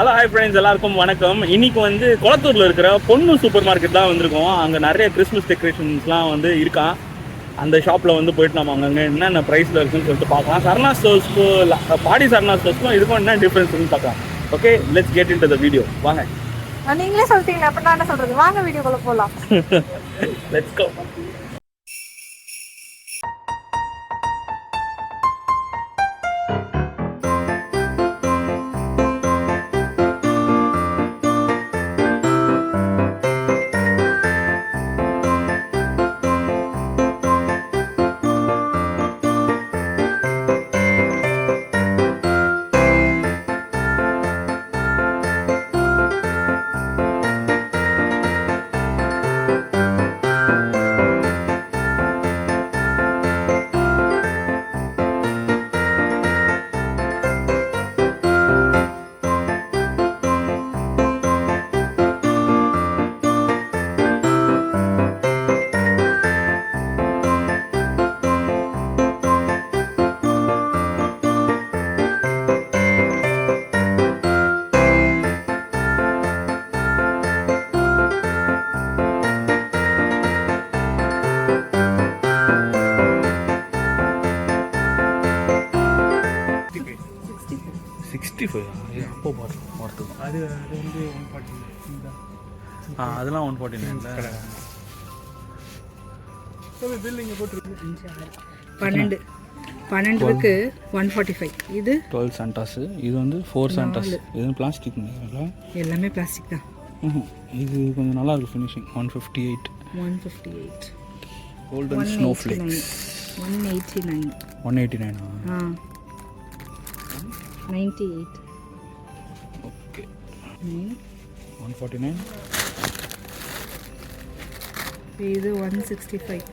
Hello hi friends, எல்லாருக்கும் வணக்கம். இன்னைக்கு வந்து குளத்தூரில் இருக்கிற பொண்ணு சூப்பர் மார்க்கெட் தான் வந்திருக்கோம். அங்கே நிறைய கிறிஸ்மஸ் டெக்கரேஷன்ஸ்லாம் வந்து இருக்கான். அந்த ஷாப்பில் வந்து போயிட்டு நம்ம அங்கங்கே என்னென்ன ப்ரைஸில் இருக்குன்னு சொல்லிட்டு பார்க்கலாம். சரணா ஸ்டோர்ஸ்க்கும் பாடி சரணா ஸ்டோர்ஸ்க்கும் இதுக்கும் என்ன டிஃப்ரென்ஸ்னு பார்க்கலாம். Okay, let's get into the video. வாங்க. நீங்களே சொல்லிட்டீங்க, அப்போ நான் என்ன சொல்கிறது? வாங்க வீடியோக்குள்ளே போகலாம். Let's go. அப்போ பார்த்து அது வந்து 140. அதெல்லாம் 149 பில்லிங்க போட்டு 12க்கு 145. இது 12 சாண்டாஸ். இது வந்து 4 சாண்டாஸ். இது பிளாஸ்டிக் எல்லாமே பிளாஸ்டிக் தான். இது கொஞ்சம் நல்லா இருக்கு ஃபினிஷிங். 158 golden snowflakes 189 98 okay 149. இது 165.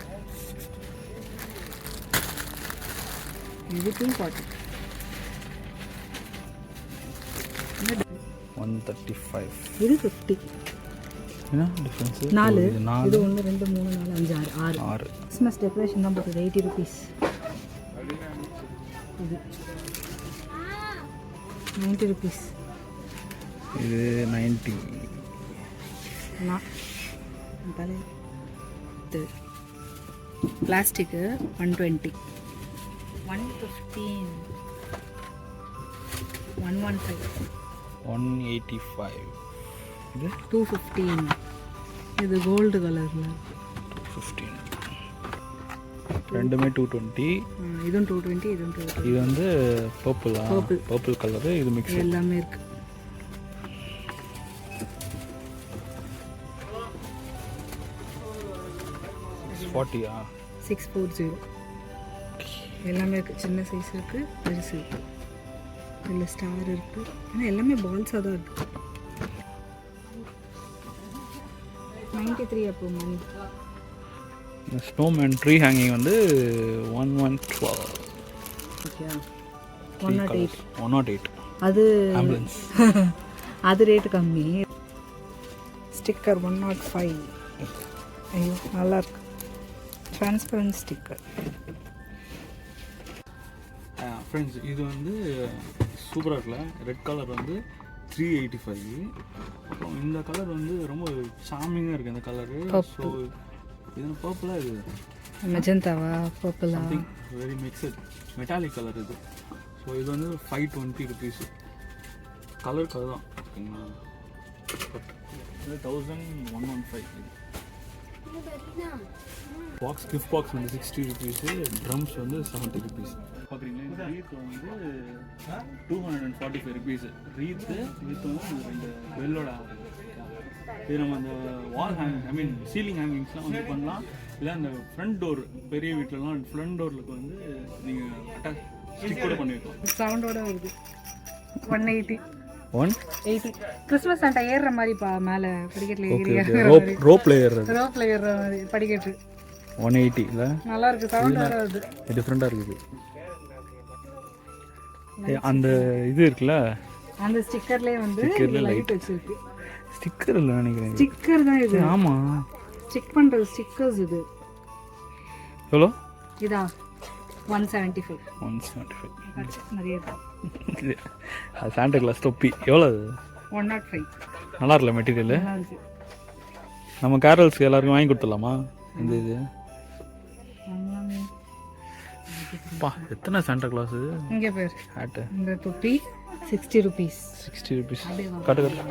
இது 240. 135. இது 50. என்ன டிஃபரன்ஸ்? 4. இது 1 2 3 4 5 6 கிறிஸ்மஸ் டெக்கரேஷன் தான் போகுது. 80 rupees. இது 90 rupees. இது 90. பிளாஸ்டிக்கு 120. 115. 115. 185. இது 215. இது கோல்டு கலரில் 215. ரெண்டுமே 220. இதுவும் 220. இதுவும் 220. இது வந்து பர்பிள் கலரு. இது மிக்ஸ் எல்லாமே இருக்கு. $40. 640. எல்லாமே இருக்குது. சின்ன சைஸ் இருக்குது, பெருசு இருக்குது. இதில் ஸ்டார் இருக்குது. ஆனால் எல்லாமே பால்ஸாக தான் இருக்குது. 93 அப்போ மணி. ஸ்னோமேன் ட்ரீ ஹேங்கிங் வந்து 1112. ஓகே 108. 108. அது ஆம்புலன்ஸ். அது ரேட்டு கம்மி. ஸ்டிக்கர் 105. ஐயோ நல்லா இருக்கு. Transparent sticker. ஃப்ரெண்ட்ஸ், இது வந்து சூப்பராக இருக்குல்ல. ரெட் கலர் வந்து 385. அப்புறம் இந்த கலர் வந்து ரொம்ப சாமிங்காக இருக்குது இந்த கலரு. ஸோ இது பர்பிளாக இது மெஜந்தாவா பர்பிளா வெரி மிக்சட் மெட்டாலிக் கலர் இது. ஸோ இது வந்து 520 rupees. கலர் தான் ஓகேங்களா. பட் இது 1115. பாக்ஸ் கிஃப்ட் பாக்ஸ் வந்து 60 rupees. ட்ரம்ஸ் வந்து 70 rupees. பார்க்குறீங்களா, இந்த ரீத் வந்து 245 rupees. ரீத்து வித் வந்து இந்த வெல்லோட. இது நம்ம அந்த வால் சீலிங் ஹேங்கிங்ஸ்லாம் வந்து பண்ணலாம். இல்லை அந்த ஃப்ரண்ட் டோர், பெரிய வீட்டிலலாம் ஃப்ரண்ட் டோருக்கு வந்து நீங்கள் அட்டாச் ஸ்டிக் கூட பண்ணி வைக்கலாம். சவுண்டோட வருது. 180. 180. கிறிஸ்மஸ் சாண்டா ஏறுற மாதிரிப்பா மேலே படிக்கட்டில் ஏறி ரோப்ல ஏறுற மாதிரி படிக்கட்டு. 180 இல்லை நல்லா இருக்கு. சவுண்டோட வருது. டிஃப்ரெண்ட்டாக இருக்குது. அந்த இது இருக்குல்ல, அந்த ஸ்டிக்கர்லேயே வந்து லைட் வச்சிருக்கு. ஸ்டிக்கர் இல்லை நினைக்கிறேன். ஸ்டிக்கர் தான் இது. ஆமாம், ஸ்டிக் பண்ணுறது ஸ்டிக்கர்ஸ் இது. எவ்வளோ இதா? 175. நிறைய இருக்கு. சாண்டா கிளாஸ் தொப்பி எவ்வளோ அது? 105. நல்லா இருக்குல்ல மெட்டீரியல்? நல்லா இருக்கு. நம்ம கேரல்ஸ்க்கு எல்லாருக்கும் வாங்கி கொடுத்துடலாமா இந்த இது? பா எத்தனை சாண்டா கிளாஸ் இங்கே பேர் ஹேட்டு. இந்த தொப்பி 60 rupees. 60 rupees. காட்டு காட்டு.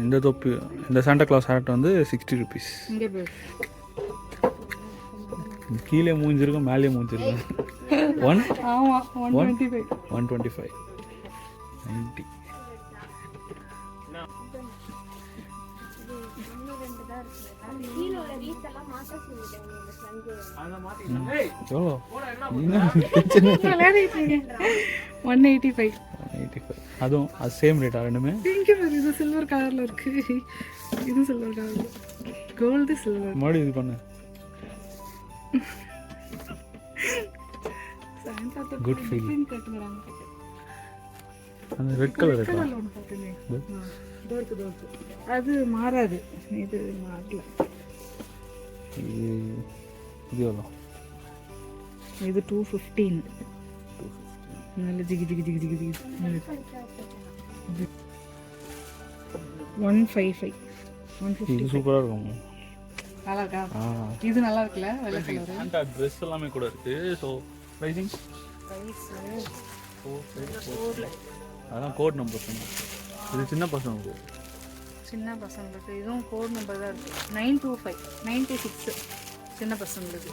இந்த தொப்பி இந்த சாண்டா கிளாஸ் ஹேட் வந்து 60 rupees. இங்கே பேர் கீழே மூஞ்சிருக்கும் மேலே மூஞ்சிருக்கும். ஆமாம் 125. 125 90. எவ்வளோ? 185. அதுவும் அது சேம் ரேட்டா ரெண்டுமே? இங்கே பேர் இது சில்வர் கலரில் இருக்கு, இது சில்வர் கலரில், கோல்டு சில்வர். மறுபடியும் இது பண்ணு. Good feel. அந்த ரெட் கலர் இருக்கா? அது மாறாது, இது மாறல. இது எவ்வளோ? இது 215. நல்ல ஜிகி ஜிகி ஜிகி ஜிகி ஜிகி. 155. 150. இது சூப்பராக இருக்கும். நல்லா இருக்கா? இது நல்லா இருக்குல்ல, வெள்ளை கலர். சாண்டா ட்ரெஸ் எல்லாமே கூட இருக்கு. ஸோ ப்ரைஸிங் அதான் கோட் நம்பர் சொன்னேன். இது சின்ன பசங்களுக்கு. சின்ன பசங்களுக்கு இதுவும் கோட் நம்பர் தான் இருக்கு. 925 96 சின்ன பசங்களுக்கு.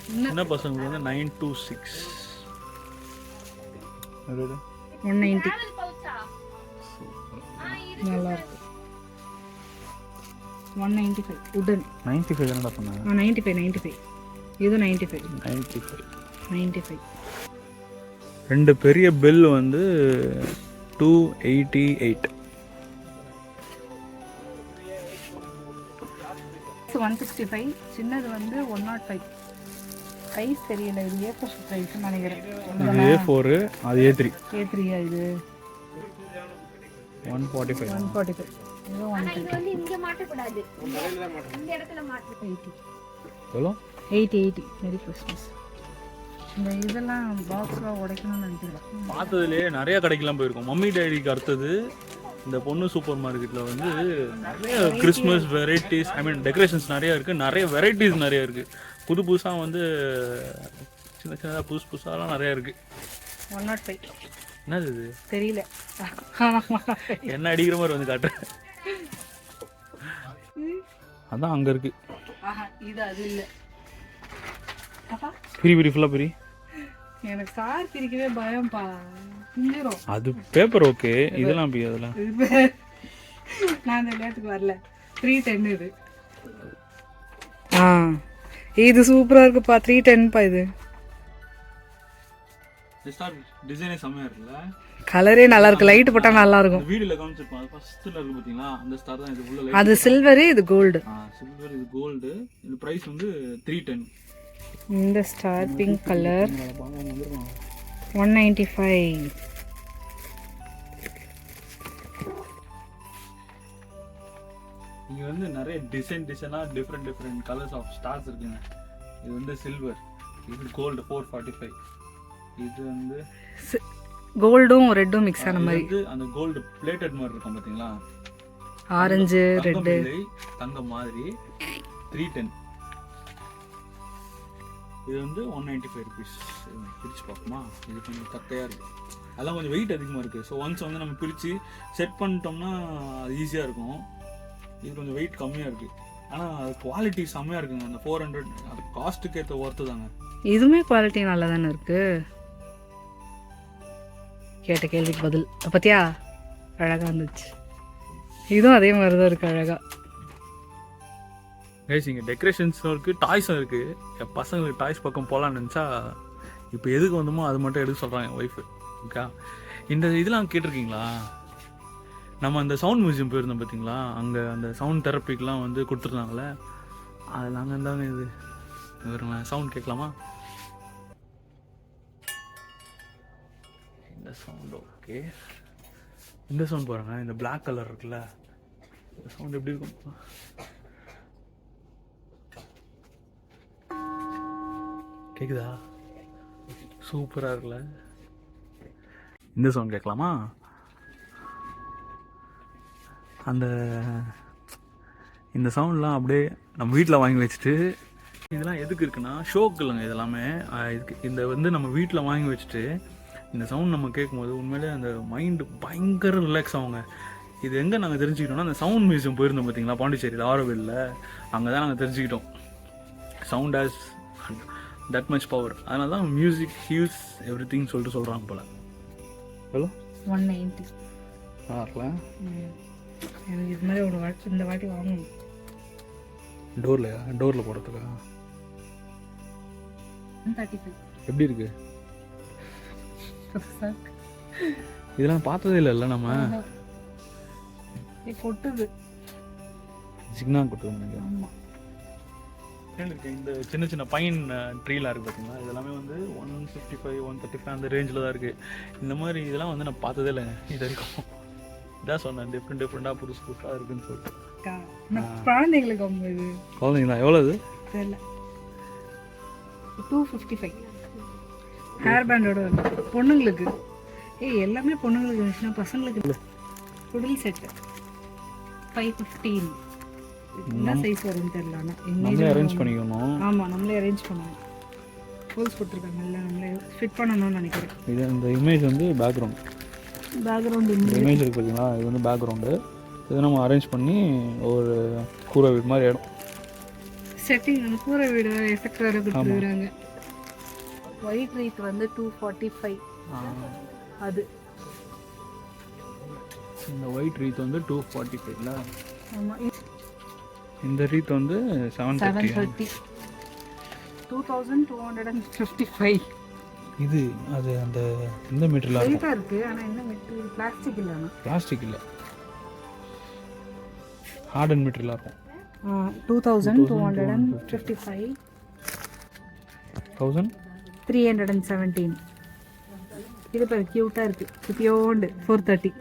சின்ன பசங்களுக்கு வந்து 926 190. நல்லா இருக்கு. 195 உடன். 95 என்னடா சொன்னாங்க? 95 இது 95. 95. ரெண்டு பெரிய பில் வந்து 288. 165. சின்னது வந்து 105. ப்ரைஸ் தெரியல, இது A4 ப்ரைஸ் நினைக்கிறேன். இது A4, அது A3. A3 இது 145. 145. இது 130. வந்து இங்க மாட்ட கூடாது, இந்த இடத்துல மாட்டு. 80. எவ்வளோ? 80. மெரி கிறிஸ்மஸ். இந்த இதெல்லாம் பாக்ஸ்லாம் உடைக்கணும்னு நினைக்கிறேன். பார்த்ததுலேயே நிறைய கடைக்கெல்லாம் போயிருக்கோம். மம்மி டேடிக்கு அடுத்தது இந்த பொண்ணு சூப்பர் மார்க்கெட்டில் வந்து நிறைய கிறிஸ்மஸ் வெரைட்டிஸ், ஐ மீன் டெக்கரேஷன்ஸ் நிறையா இருக்குது, நிறைய வெரைட்டிஸ் நிறையா இருக்குது. புது புதுசாக வந்து சின்ன சின்னதாக புதுசாலாம் நிறையா இருக்குது. 105. என்னது இது? தெரியல, என்ன அடிக்கிற மாதிரி வந்து காட்டுறேன். அதான் அங்கே இருக்குது. இது அது இல்லை. பிரி பிரி ஃபுல்லாக பிரி. எனக்கு சார் பிரிக்கவே பயம்பா. பிஞ்சிரும். அது பேப்பர் ஓகே, இதெல்லாம் பிரி. அதெல்லாம் நான் இந்த நேரத்துக்கு வரல. 310 இது. இது சூப்பரா இருக்குப்பா. 310 இது. டிசைனே செமையா இருக்குல்ல? கலரே நல்லா இருக்கு. லைட் போட்டா நல்லா இருக்கும். வீடியோல காமிச்சிருப்பாங்க. ஃபர்ஸ்ட்ல இருக்கு பாத்தீங்களா, அந்த ஸ்டார் தான் இது. உள்ள அது சில்வர், இது கோல்டு. சில்வர், இது கோல்டு. இந்த பிரைஸ் வந்து 310. இந்த ஸ்டார் பிங்க் கலர் 195. இங்க வந்து நிறைய டிசைனா டிஃப்ரெண்ட் கலர்ஸ் ஆஃப் ஸ்டார்ஸ் இருக்குங்க. இது வந்து சில்வர், இது கோல்டு 445. இது வந்து கோல்டும் ரெட்டும் மிக்ஸ் ஆன மாதிரி. இது அந்த கோல்டு பிளேட்டட் மாதிரி இருக்கும் பாத்தீங்களா, ஆரஞ்சு ரெட் தங்க மாதிரி. 310. இது வந்து 195 rupees. பிரிச்சு பார்ப்போமா? இது கொஞ்சம் கத்தையா இருக்கு, அதெல்லாம் கொஞ்சம் வெயிட் அதிகமாக இருக்குது. ஸோ ஒன்ஸ் வந்து நம்ம பிரித்து செட் பண்ணிட்டோம்னா அது ஈஸியாக இருக்கும். இது கொஞ்சம் வெயிட் கம்மியாக இருக்குது, ஆனால் குவாலிட்டி செம்மையாக இருக்குங்க. அந்த 400 அது காஸ்ட்டுக்கு ஏற்ற ஒர்த்து தாங்க. இதுவுமே குவாலிட்டி நல்லா தானே இருக்குது. கேட்ட கேள்விக்கு பதில் பார்த்தியா, அழகாக இருந்துச்சு. இதுவும் அதே மாதிரி தான் இருக்குது, அழகாக. கைஸ் இங்கே டெக்கரேஷன்ஸும் இருக்குது, டாய்ஸும் இருக்குது. என் பசங்களுக்கு டாய்ஸ் பக்கம் போகலான்னு நினச்சா இப்போ எதுக்கு வந்தோமோ அது மட்டும் எடுக்க சொல்கிறாங்க என் ஒய்ஃபு. ஓகே, இந்த இதெல்லாம் கேட்டிருக்கீங்களா? நம்ம அந்த சவுண்ட் மியூசியம் போயிருந்தோம் பார்த்தீங்களா, அங்கே அந்த சவுண்ட் தெரப்பிக்கெலாம் வந்து கொடுத்துருந்தாங்களே, அதில் அங்கே இருந்தாங்க. இது வருங்க, சவுண்ட் கேட்கலாமா? இந்த சவுண்ட் ஓகே. இந்த சவுண்ட் பாருங்க, இந்த பிளாக் கலர் இருக்குல்ல, இந்த சவுண்ட் எப்படி இருக்கும்? கேக்குதா? சூப்பராக இருக்குல்ல. இந்த சவுண்ட் கேட்கலாமா? அந்த இந்த சவுண்ட்லாம் அப்படியே நம்ம வீட்டில் வாங்கி வச்சுட்டு, இதெல்லாம் எதுக்கு இருக்குன்னா ஷோக்கு இல்லைங்க இதெல்லாமே. இதுக்கு இந்த வந்து நம்ம வீட்டில் வாங்கி வச்சுட்டு இந்த சவுண்ட் நம்ம கேட்கும்போது உண்மையிலே அந்த மைண்டு பயங்கர ரிலாக்ஸ் ஆகுங்க. இது எங்கே நாங்கள் தெரிஞ்சுக்கிட்டோம்னா அந்த சவுண்ட் மியூசியம் போயிருந்தோம் பார்த்தீங்களா பாண்டிச்சேரியில் ஆரோவில்ல, அங்கே தான் நாங்கள் தெரிஞ்சுக்கிட்டோம் sound has that much power. அதனால தான் மியூசிக் ஹீல்ஸ் எவ்ரி திங் சொல்லிட்டு சொல்கிறாங்க போல். எவ்வளோ? 190. பார்க்கலாம். எனக்கு இது மாதிரி ஒரு வாட்டி இந்த வாட்டி வாங்கணும். டோரில் போடுறதுக்கா? 135. எப்படி இருக்கு? இதெல்லாம் பார்த்ததே இல்லைல்ல நம்ம. கொட்டுது சிக்னா கொட்டுது. ஆமாம். இந்த சின்ன சின்ன பைன் ட்ரீலாம் இருக்குது பார்த்தீங்களா, இதெல்லாமே வந்து 155 135 அந்த ரேஞ்சில் தான் இருக்குது. இந்த மாதிரி இதெல்லாம் வந்து நான் பார்த்ததே இல்லைங்க இது வரைக்கும். இதான் சொன்னேன் டிஃப்ரெண்ட்டாக புதுசாக இருக்குதுன்னு சொல்லிட்டு. குழந்தைங்களுக்கு இது குழந்தைங்களா? எவ்வளோ இது தெரியல. 255 ஹேர் பேண்டோட பொண்ணுங்களுக்கு. எல்லாமே பொண்ணுங்களுக்கு இருந்துச்சுன்னா பசங்களுக்கு குடில் செட்டு 515. என்ன சைஸ் வரும்னு தெரியல. ஆனால் நம்மளே அரேஞ்ச் பண்ணிக்கணும். ஆமாம், நம்மளே அரேஞ்ச் பண்ணுவோம். ஹோல்ஸ் கொடுத்துருக்காங்க, இல்லை நம்மளே ஃபிட் பண்ணணும்னு நினைக்கிறேன். இது இந்த இமேஜ் வந்து பேக்ரவுண்ட் இமேஜ் இருக்குது பார்த்தீங்களா, இது வந்து பேக்ரவுண்டு. இதை நம்ம அரேஞ்ச் பண்ணி ஒரு கூரை வீடு மாதிரி இடம் செட்டிங். அந்த கூரை வீடு எஃபெக்ட் வேறு கொடுத்துருக்குறாங்க. ஒயிட் ரீத் வந்து 245. அது இந்த ஒயிட் ரீத் வந்து 245. ஆமாம். இந்த ரீத் வந்து 730. 2255. இது அது அந்த இந்த மெட்டீரியல் வெயிட்டாக இருக்குது. ஆனால் என்ன மெட்டீரியல்? பிளாஸ்டிக் இல்லை. ஆனால் பிளாஸ்டிக் இல்லை, ஹார்டன் மெட்டீரியலாக இருக்கும். 2255. 1317. இது பேர் க்யூட்டாக இருக்குது. குட்டியோண்டு 430.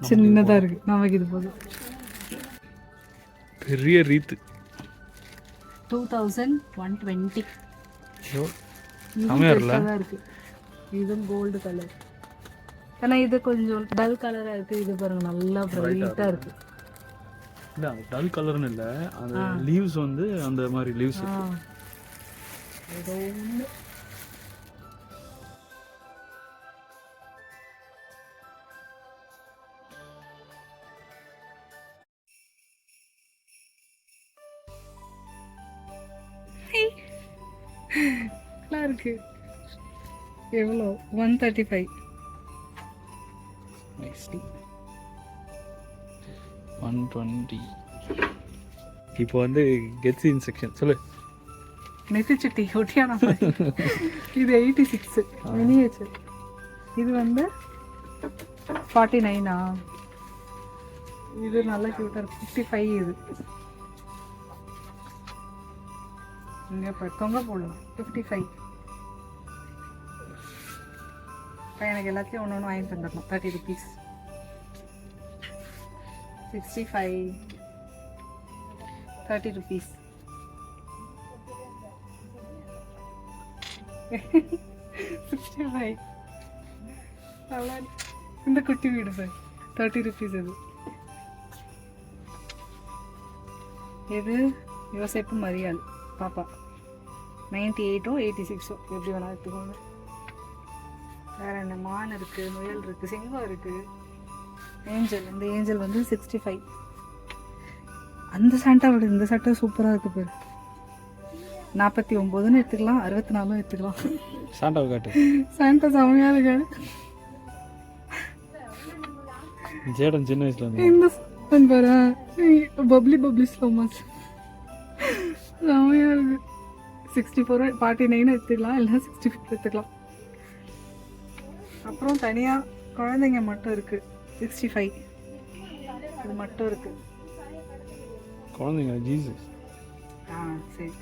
சின்னதாக இருக்குது. நமக்கு இது போதும். பெரிய ரீத்து 2120. செமையாக இருக்கு. இதுவும் கோல்டு கலர். ஆனால் இது கொஞ்சம் டல் கலராக இருக்குது. இது பாருங்க நல்லா பிரைட்டாக இருக்குது. இல்லை அது டல் கலர்னு இல்லை, அந்த லீவ்ஸ் வந்து அந்த மாதிரி லீவ்ஸ். ஏதோ ஒன்று நல்லா இருக்கு. எவ்வளோ? 135. 120. இப்போ வந்து கெட்ஸ் இன் செக்ஷன் சொல்லு. நெத்திச்சுட்டி ஒட்டியான இது 86 மினியேச்சர். இது வந்து 49. இது நல்லா க்யூட்டாக இருக்கு. 55. இது இங்கே இப்போ தொங்க போடலாம். 55. எனக்கு எல்லாத்தையும் ஒன்று ஒன்று வாங்கி தந்துடணும். 30 rupees. 65. 30 rupees. 65. நல்லா இந்த குட்டி வீடு சார் 30 rupees. இது யோசிப்பு மரியாள் பாப்பா 98 86 எப்படி வேணா எடுத்துக்கோங்க. வேற என்ன? மான் இருக்கு, முயல் இருக்கு, சிங்கம் இருக்கு, ஏஞ்சல். இந்த ஏஞ்சல் வந்து 65. அந்த சாண்டா விட இந்த சட்டை சூப்பராக இருக்கு பேர். 49 எடுத்துக்கலாம், 64 எடுத்துக்கலாம். சாண்டா காட்டு. சாண்டா செமையாக இருக்காரு. ஜேடன் சின்ன வயசுல இருந்து இந்த பாரு பப்ளி ஸ்லோமாஸ் செமையாக இருக்கு. 64 49 எடுத்துக்கலாம், இல்லை 65 எடுத்துக்கலாம். அப்புறம் தனியாக குழந்தைங்க மட்டும் இருக்கு 65. இது மட்டும் இருக்கு குழந்தைங்க. ஜீசஸ். சரி.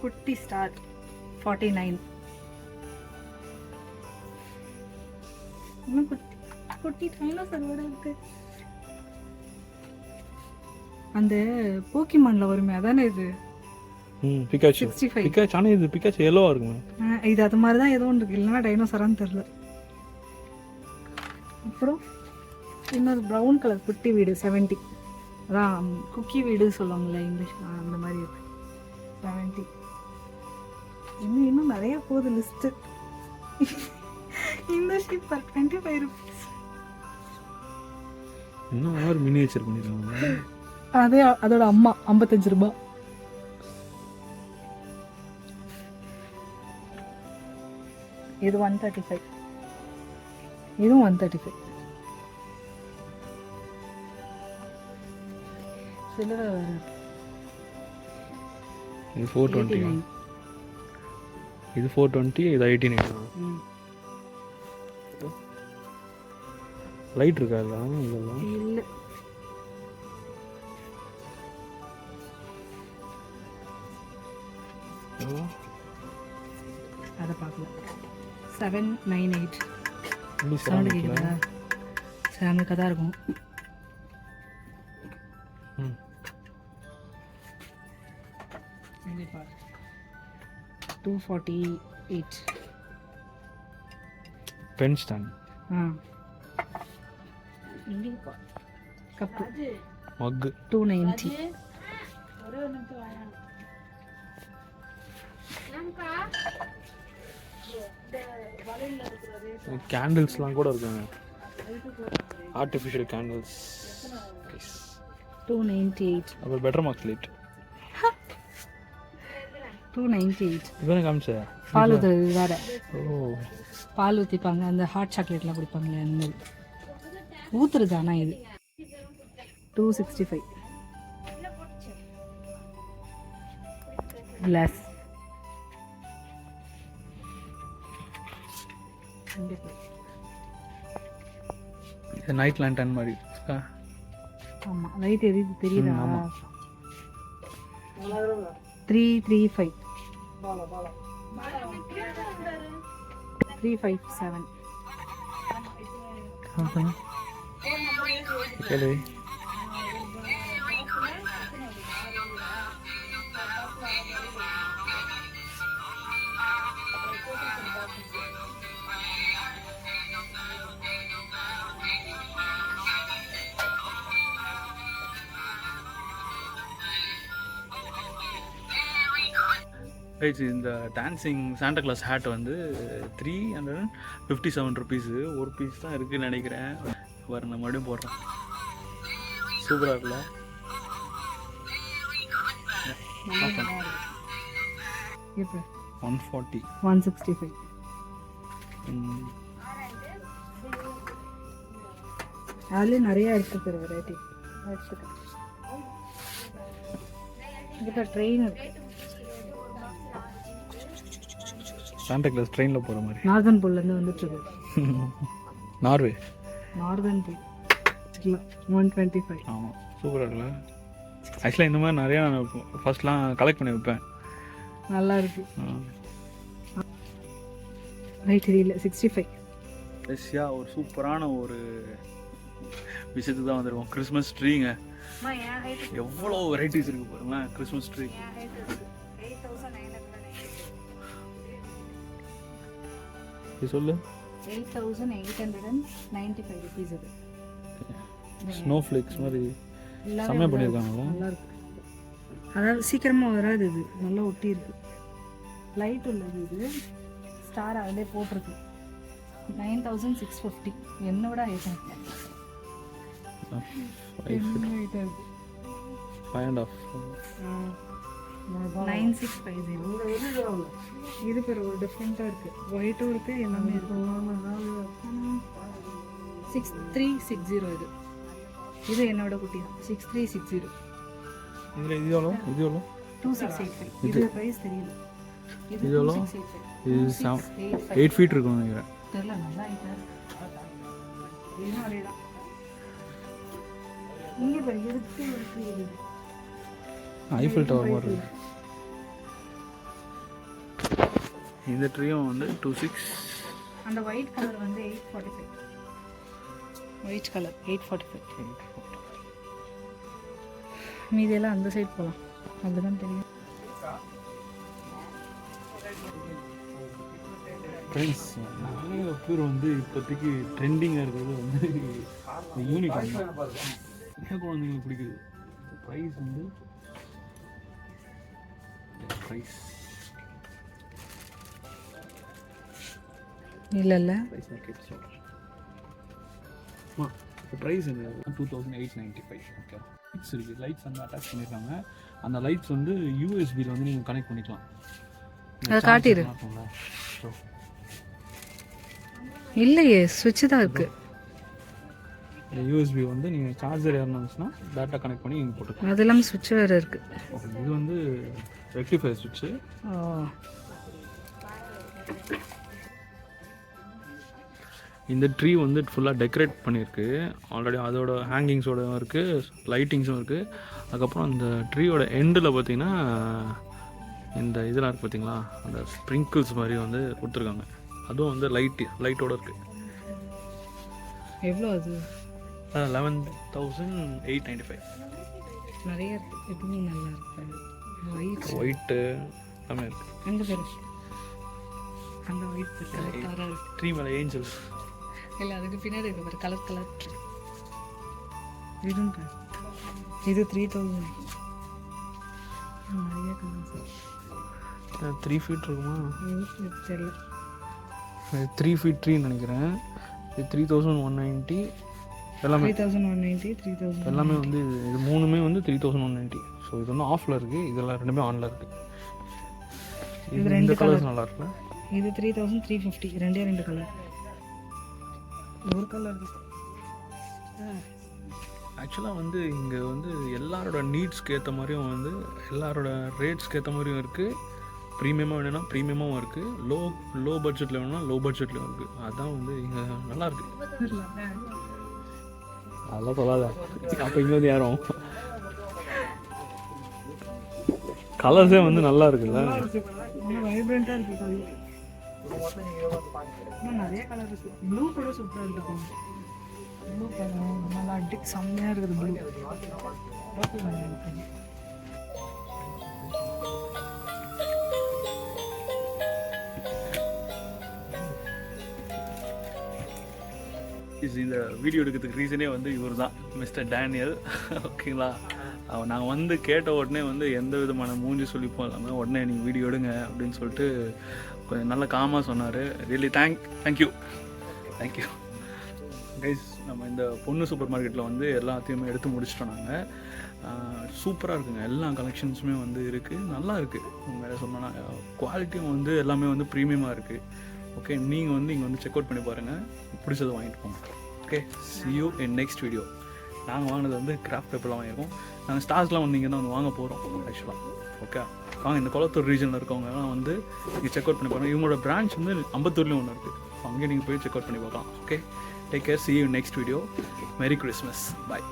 குட்டி ஸ்டார் 49. இன்னும் குட்டி குட்டி டைனோசரோட இருக்கு. அந்த போக்கிமான்ல வருமே அதானே இது? பிகாச்சு 65. பிகாச்சு ஆனால் இது பிகாச்சு எல்லோவாக இருக்குங்க. இது அது மாதிரி தான் ஏதோ ஒன்று இருக்கு, இல்லைன்னா டைனோசரான்னு தெரில. அப்புறம் இன்னொரு ப்ரௌன் கலர் குட்டி வீடு 70. அதான் குக்கி வீடு சொல்லுவாங்கள்ல இங்கிலீஷ், அந்த மாதிரி இருக்கு 70. இன்னும் நிறைய போகுது லிஸ்ட்டு. இந்த ஷிப் 25 rupees. இன்னும் ஒரு மினியேச்சர் பண்ணிருக்காங்க. அதே அதோட அம்மா 55 ரூபாய். இது 135. இதுவும் 135. சில்லறை வேறு. இது 420. இது 420, இது 89. லைட் இருக்கா இதெல்லாம்? இல்லை, அதை பார்க்கல. 798. சவுண்டு கேட்குதா? சாமிக்காக தான் இருக்கும். கண்டிப்பா 248. பென் ஸ்டாண்ட், கப்பு மக்கு, 290. கேண்டில்ஸ்லாம் கூட இருக்குங்க. Artificial candles 298. அப்புறம் பெட்டர் மார்க்ஸ் லைட் 298. இவனே காமிச்சா பால் ஊற்றுறது வேற. ஓ, பால் ஊற்றிப்பாங்க, அந்த ஹாட் சாக்லேட்லாம் குடிப்பாங்களே அந்த மாதிரி ஊற்றுறது. ஆனால் இது 265. கிளாஸ் நைட் லேண்டன் மாதிரி. ஆமாம், லைட் எரியுது தெரியுதா? 335. 357. கேளு. ரைட், இந்த டான்சிங் சாண்டா கிளாஸ் ஹேட் வந்து 357 rupees. ஒரு பீஸ் தான் இருக்குதுன்னு நினைக்கிறேன். வர நான் மறுபடியும் போடுறேன். சூப்பராக இருக்குல்ல? இப்போ 140. 165. அதுலேயே நிறையா எடுத்துக்கிற வெரைட்டி எடுத்துக்க. இப்போ ட்ரெயின் இருக்கு, சாண்டா கிளாஸ் ட்ரெயினில் போகிற மாதிரி. நார்தன் போல்லேருந்து வந்துட்டுருக்கு. நார்வே, நார்தன் போல் 125. ஆமாம், சூப்பராக இருக்குல்ல? ஆக்சுவலாக இந்த மாதிரி நிறையா நான் ஃபர்ஸ்ட்லாம் கலெக்ட் பண்ணி வைப்பேன். நல்லா இருக்கு. ரைட், இது இல்லை 65. எஸ்யா, ஒரு சூப்பரான ஒரு விஷயத்துக்கு தான் வந்திருக்கோம். கிறிஸ்மஸ் ட்ரீங்க. எவ்வளோ வெரைட்டிஸ் இருக்குது பாருங்களேன் கிறிஸ்மஸ் ட்ரீ. சொல்லு. 8,895 rupees. இது ஸ்னோ ஃப்ளேக்ஸ் மாதிரி செம்மையாக பண்ணியிருக்காங்களா? நல்லா இருக்கு. அதாவது சீக்கிரமாக வராது, இது நல்லா ஒட்டி இருக்கு. லைட் உள்ளது, இது ஸ்டார் அதிலே போட்டிருக்கு. 9,650. என்னோட ஐட்டம் 9650. இது பேர் ஒரு டிஃப்ரெண்ட்டாக இருக்குது. ஒயிட்டும் இருக்குது, எல்லாமே இருக்குது. 6360. இது என்னோட குட்டி தான். 6360. இதில் இது எவ்வளோ? இது எவ்வளோ? 2685. இது ப்ரைஸ் தெரியல. இது எவ்வளோ? இது 8 feet இருக்கும் நினைக்கிறேன். தெரியல, நல்லா ஐட்டம். இதுவும் அதே தான். இங்கே பாரு, இருக்கு. ஐஃபில் டவர் மாதிரி இருக்கு. இந்த ட்ரீயும் வந்து 26. அந்த ஒயிட் கலர் வந்து 845. White colour 845. மீதியெல்லாம் அந்த சைடு போகலாம், அப்படிதான் தெரியும். ஃப்ரெண்ட்ஸ், நிறைய பேர் வந்து இப்போதைக்கு ட்ரெண்டிங்காக இருக்கிறது வந்து யூனிகார்ன் தான். நிறைய குழந்தைங்களுக்கு பிடிக்குது. ப்ரைஸ் வந்து ப்ரைஸ் இல்லைல்ல ப்ரைஸ் மார்க்கெட் சொல்கிறேன். ப்ரைஸ் என்ன 2895. ஓகே, லைட்ஸ் இருக்குது. லைட்ஸ் வந்து அட்டாச் பண்ணியிருக்காங்க. அந்த லைட்ஸ் வந்து யூஎஸ்பியில் வந்து நீங்கள் கனெக்ட் பண்ணிக்கலாம். அதை காட்டிடு. ஸோ இல்லையே, சுவிட்ச் தான் இருக்குது. இந்த யூஎஸ்பி வந்து நீங்கள் சார்ஜர் ஏறினாச்சுன்னா டேட்டா கனெக்ட் பண்ணி நீங்கள் போட்டுக்கலாம். அது இல்லாமல் சுவிட்ச் வேறு இருக்குது. ஓகே, இது வந்து ரெக்டிஃபயர் சுவிட்சு. இந்த ட்ரீ வந்து ஃபுல்லாக டெக்கரேட் பண்ணியிருக்கு ஆல்ரெடி. அதோட ஹேங்கிங்ஸோட இருக்குது, லைட்டிங்ஸும் இருக்குது. அதுக்கப்புறம் அந்த ட்ரீயோட எண்டில் பார்த்தீங்கன்னா இந்த இதெல்லாம் இருக்குது பார்த்தீங்களா, அந்த ஸ்ப்ரிங்கிள்ஸ் மாதிரி வந்து கொடுத்துருக்காங்க. அதுவும் வந்து லைட்டோடு இருக்குது. எவ்வளோ அது? 11,895. நிறைய இருக்குது. எப்பவுமே நல்லா இருக்கு. ஒயிட்டு எல்லாமே இருக்குது. எங்கே பேர் அந்த ஒயிட் கலராக இருக்குது. ட்ரீ மேலே ஏஞ்சல்ஸ். இல்லை, அதுக்கு பின்னாடி இருக்கு பாரு, கலர் கலர். இதுங்க இது 3000. நிறைய கலர்ஸ். 3 feet இருக்குமா? தெரியல. 3 feet ட்ரீன்னு நினைக்கிறேன். இது 3190. எல்லாமே 3190, 3000 எல்லாமே வந்து இது மூணுமே வந்து 3190. ஸோ இது வந்து ஆஃபில் இருக்குது, இதெல்லாம் ரெண்டுமே ஆனில் இருக்குது. இது ரெண்டு கலர்ஸ் நல்லா இருக்குல்ல. இது 3350. ரெண்டு கலர். ஒரு கலர் ஆக்சுவலாக வந்து இங்கே வந்து எல்லாரோட நீட்ஸ்க்கு ஏற்ற மாதிரியும் வந்து எல்லாரோட ரேட்ஸ்க்கு ஏற்ற மாதிரியும் இருக்குது. ப்ரீமியமாக வேணும்னா ப்ரீமியமாகவும் இருக்குது, லோ பட்ஜெட்டில் வேணும்னா லோ பட்ஜெட்லையும் இருக்குது. அதுதான் வந்து இங்கே நல்லாயிருக்கு. அதெல்லாம் சொல்லாத. அப்போ இங்கே வந்து யாரும் கலர்ஸே வந்து நல்லா இருக்குல்ல. வைப்ரண்ட்டாக இருக்குது. நிறைய கலர் இருக்குது. ப்ளூ கூட சூப்பராக இருக்கும். ப்ளூ கலர் நல்லா அடிக் செம்மையாக இருக்குது. ப்ளூ இந்த வீடியோ எடுக்கிறதுக்கு ரீசனே வந்து இவர் தான், மிஸ்டர் டேனியல். ஓகேங்களா, நாங்கள் வந்து கேட்ட உடனே வந்து எந்த விதமான மூஞ்சி சொல்லிப்போம் இல்லாமல் உடனே நீங்கள் வீடியோ எடுங்க அப்படின்னு சொல்லிட்டு கொஞ்சம் நல்ல காமாக சொன்னார். Really thank you guys. நம்ம இந்த பொண்ணு சூப்பர் மார்க்கெட்டில் வந்து எல்லாத்தையுமே எடுத்து முடிச்சிட்டோம் நாங்கள். சூப்பராக இருக்குங்க. எல்லா கலெக்ஷன்ஸுமே வந்து இருக்குது, நல்லா இருக்குது. வேறு சொன்னோன்னா குவாலிட்டியும் வந்து எல்லாமே வந்து ப்ரீமியமாக இருக்குது. ஓகே, நீங்கள் வந்து இங்கே வந்து செக் அவுட் பண்ணி பாருங்கள், பிடிச்சதை வாங்கிட்டு போங்க. Okay, see you in next video. நாங்கள் வாங்கினது வந்து கிராஃப்ட் பேப்பர்லாம் வாங்கியிருக்கோம். நாங்கள் ஸ்டார்ஸ்லாம் வந்து இங்கே தான் வந்து வாங்க போகிறோம் ஆக்சுவலாக. ஓகே, வாங்க. இந்த குளத்தூர் ரீஜனில் இருக்கவங்கலாம் வந்து இங்கே செக் அவுட் பண்ணி பாருங்கள். இவங்களோட பிரான்ச் வந்து அம்பத்தூர்லேயும் ஒன்று இருக்குது. அங்கே நீங்கள் போய் செக் அவுட் பண்ணி பார்க்கலாம். Okay, take care, see you in next video. Merry Christmas, bye.